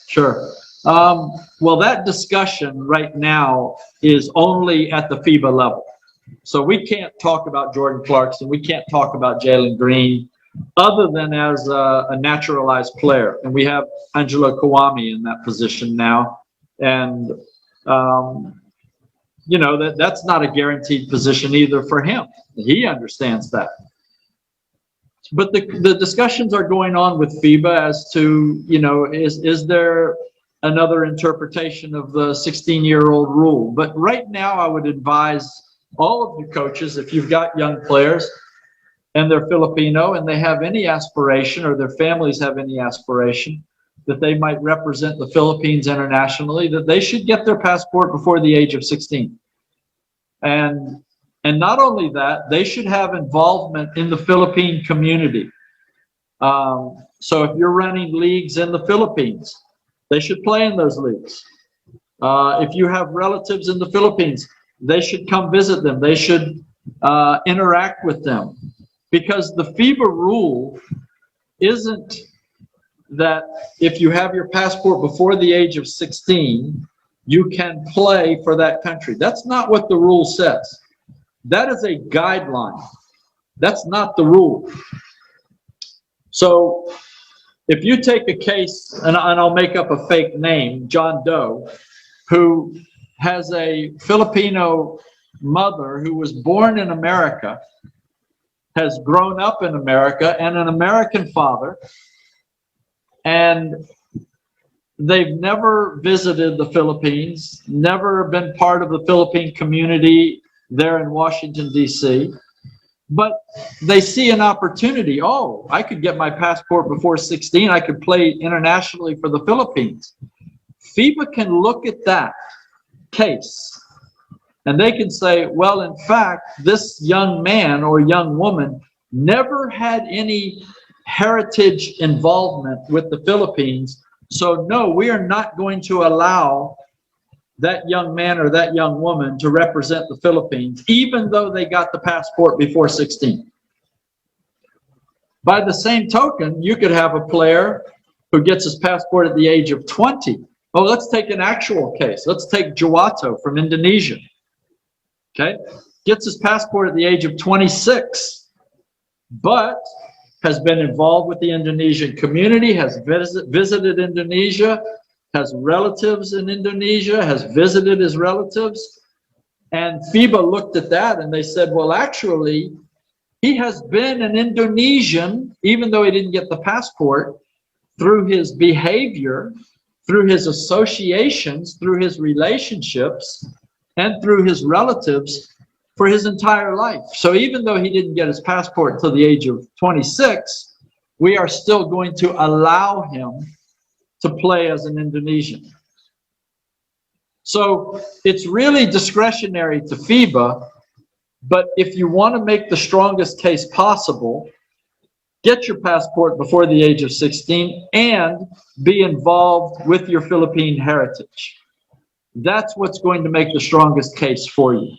Sure. Well, that discussion right now is only at the FIBA level. So we can't talk about Jordan Clarkson. We can't talk about Jalen Green other than as a naturalized player. And we have Angelo Kawami in that position now. And, that's not a guaranteed position either for him. He understands that. But the discussions are going on with FIBA as to, is there another interpretation of the 16-year-old rule? But right now, I would advise all of you coaches, if you've got young players and they're Filipino and they have any aspiration, or their families have any aspiration that they might represent the Philippines internationally, that they should get their passport before the age of 16. And not only that, they should have involvement in the Philippine community. So if you're running leagues in the Philippines, they should play in those leagues. If you have relatives in the Philippines, they should come visit them. They should interact with them. Because the FIBA rule isn't that if you have your passport before the age of 16, you can play for that country. That's not what the rule says. That is a guideline. That's not the rule. So if you take a case, and I'll make up a fake name, John Doe, who has a Filipino mother who was born in America, has grown up in America, and an American father, and they've never visited the Philippines, never been part of the Philippine community there in Washington, D.C., but they see an opportunity. Oh, I could get my passport before 16. I could play internationally for the Philippines. FIBA can look at that case and they can say, well, in fact, this young man or young woman never had any heritage involvement with the Philippines. So no, we are not going to allow that young man or that young woman to represent the Philippines, even though they got the passport before 16. By the same token, you could have a player who gets his passport at the age of 20. Oh, let's take an actual case. Let's take Jawato from Indonesia. Okay, gets his passport at the age of 26, but has been involved with the Indonesian community, has visited Indonesia, has relatives in Indonesia, has visited his relatives. And FIBA looked at that and they said, well, actually, he has been an Indonesian, even though he didn't get the passport, through his behavior, through his associations, through his relationships, and through his relatives for his entire life. So even though he didn't get his passport until the age of 26, we are still going to allow him to play as an Indonesian. So it's really discretionary to FIBA, but if you want to make the strongest case possible, get your passport before the age of 16 and be involved with your Philippine heritage. That's what's going to make the strongest case for you.